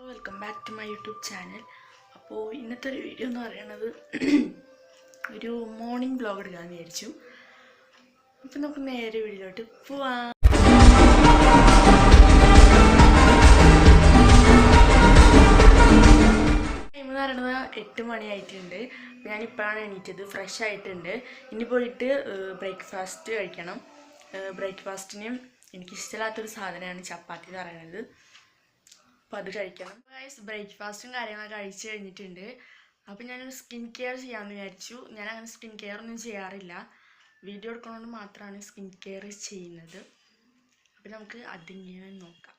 Welcome back to my YouTube channel. അപ്പോൾ ഇന്നത്തെ ഒരു വീഡിയോ എന്ന് പറയുന്നത് ഒരു മോർണിംഗ് വ്ലോഗ് എടുക്കാമെന്ന് വിചാരിച്ചു. അപ്പം നമുക്ക് നേരെ വീഡിയോയിലോട്ട് പോവാം. ടൈം എന്ന് പറയുന്നത് 8 മണിയായിട്ടുണ്ട്. അപ്പോൾ ഞാനിപ്പോഴാണ് എണീറ്റത്, ഫ്രഷ് ആയിട്ടുണ്ട്. ഇനി പോയിട്ട് ബ്രേക്ക്ഫാസ്റ്റ് കഴിക്കണം. ബ്രേക്ക്ഫാസ്റ്റിന് എനിക്കിഷ്ടമില്ലാത്തൊരു സാധനമാണ് ചപ്പാത്തി എന്ന് പറയുന്നത്. അപ്പോൾ അത് കഴിക്കണം. ബ്രേക്ക്ഫാസ്റ്റും കാര്യങ്ങളൊക്കെ കഴിച്ച് കഴിഞ്ഞിട്ടുണ്ട്. അപ്പോൾ ഞാനൊരു സ്കിൻ കെയർ ചെയ്യാമെന്ന് വിചാരിച്ചു. ഞാനങ്ങനെ സ്കിൻ കെയർ ഒന്നും ചെയ്യാറില്ല, വീഡിയോ എടുക്കുന്നതുകൊണ്ട് മാത്രമാണ് സ്കിൻ കെയർ ചെയ്യുന്നത്. അപ്പോൾ നമുക്ക് അതിങ്ങനെ നോക്കാം.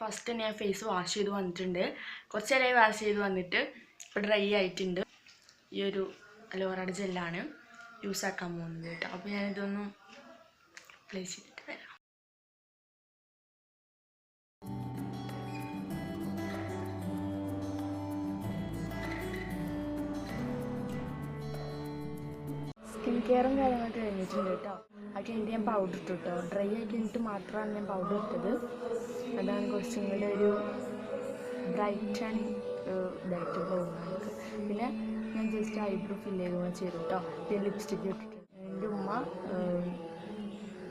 ഫസ്റ്റ് തന്നെ ഞാൻ ഫേസ് വാഷ് ചെയ്ത് വന്നിട്ടുണ്ട്. കുറച്ച് നേരമായി വാഷ് ചെയ്ത് വന്നിട്ട് ഇപ്പോൾ ഡ്രൈ ആയിട്ടുണ്ട്. ഈ ഒരു അലോവേറയുടെ ജെല്ലാണ് യൂസ് ആക്കാൻ പോകുന്നത് കേട്ടോ. അപ്പോൾ ഞാനിതൊന്നും അപ്ലൈ ചെയ്തിട്ട് വരാം. സ്കിൻ കെയറും കാര്യങ്ങളൊക്കെ കഴിഞ്ഞിട്ടുണ്ട് കേട്ടോ. അത് കഴിഞ്ഞിട്ട് ഞാൻ പൗഡർ ഇട്ടു കേട്ടോ. ഡ്രൈ ആയി കഴിഞ്ഞിട്ട് മാത്രമാണ് ഞാൻ പൗഡർ ഇട്ടത്. അതാണ് കുറച്ചും കൂടെ ഒരു ബ്രൈറ്റ് ആൻഡ് ഇതായിട്ട് പോകുന്നത്. പിന്നെ ഞാൻ ജസ്റ്റ് ഐബ്രോ ഫില്ല് ചെയ്തു കേട്ടോ. പിന്നെ ലിപ്സ്റ്റിക്ക് ഇട്ടിട്ടുണ്ട്. എൻ്റെ ഉമ്മ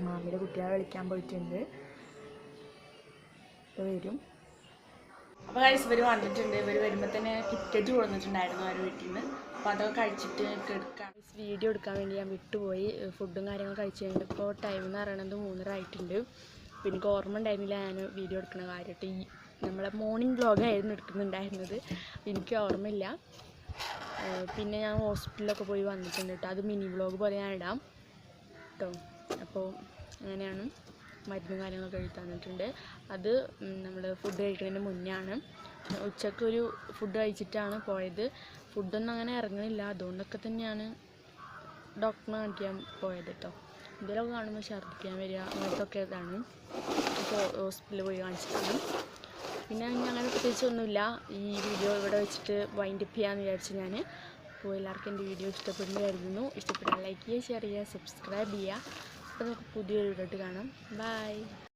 മാമിയുടെ കുട്ടികളെ വിളിക്കാൻ പോയിട്ടുണ്ട്, വരും. അപ്പോൾ ഗൈസ് ഇവർ വന്നിട്ടുണ്ട്. ഇവർ വരുമ്പോൾ തന്നെ ടിക്കറ്റ് കൊടുത്തിട്ടുണ്ടായിരുന്നു അവരുടെ വീട്ടിൽ നിന്ന്. അപ്പോൾ അതൊക്കെ കഴിച്ചിട്ട് എടുക്കാം. വീഡിയോ എടുക്കാൻ വേണ്ടി ഞാൻ വിട്ടുപോയി. ഫുഡും കാര്യങ്ങളും കഴിച്ച് കഴിഞ്ഞിട്ട് ഇപ്പോൾ ടൈം എന്ന് പറയുന്നത് 3:30 ആയിട്ടുണ്ട്. അപ്പോൾ എനിക്ക് ഓർമ്മ ഉണ്ടായിരുന്നില്ല ഞാൻ വീഡിയോ എടുക്കുന്ന കാര്യമായിട്ട്. ഈ നമ്മളെ മോർണിംഗ് വ്ലോഗായിരുന്നു എടുക്കുന്നുണ്ടായിരുന്നത്, എനിക്ക് ഓർമ്മയില്ല. പിന്നെ ഞാൻ ഹോസ്പിറ്റലിലൊക്കെ പോയി വന്നിട്ടുണ്ട് കേട്ടോ. അത് മിനി വ്ലോഗ് പോലെ ഞാൻ ഇടാം കേട്ടോ. അപ്പോൾ അങ്ങനെയാണ്. മരുന്നും കാര്യങ്ങളൊക്കെ എഴുതി തന്നിട്ടുണ്ട്. അത് നമ്മൾ ഫുഡ് കഴിക്കുന്നതിന് മുന്നേ ആണ്. ഉച്ചക്കൊരു ഫുഡ് കഴിച്ചിട്ടാണ് പോയത്. ഫുഡൊന്നും അങ്ങനെ ഇറങ്ങണില്ല, അതുകൊണ്ടൊക്കെ തന്നെയാണ് ഡോക്ടറിനെ കാണിക്കാൻ പോയത് കേട്ടോ. എന്തെങ്കിലുമൊക്കെ കാണുമ്പോൾ ഛർദ്ദിക്കാൻ വരിക അങ്ങനത്തൊക്കെ ഇതാണ്. ഇപ്പോൾ ഹോസ്പിറ്റലിൽ പോയി കാണിച്ചിട്ടാണ്. പിന്നെ അങ്ങനെ പ്രത്യേകിച്ചൊന്നുമില്ല. ഈ വീഡിയോ ഇവിടെ വെച്ചിട്ട് വൈൻഡപ്പ് ചെയ്യാമെന്ന് വിചാരിച്ചു ഞാൻ. അപ്പോൾ എല്ലാവർക്കും എൻ്റെ വീഡിയോ ഇഷ്ടപ്പെടുന്നു കരുതുന്നു. ഇഷ്ടപ്പെട്ടാൽ ലൈക്ക് ചെയ്യുക, ഷെയർ ചെയ്യുക, സബ്സ്ക്രൈബ് ചെയ്യുക. അപ്പോൾ നമുക്ക് പുതിയൊരു വീഡിയോ കാണാം. ബൈ.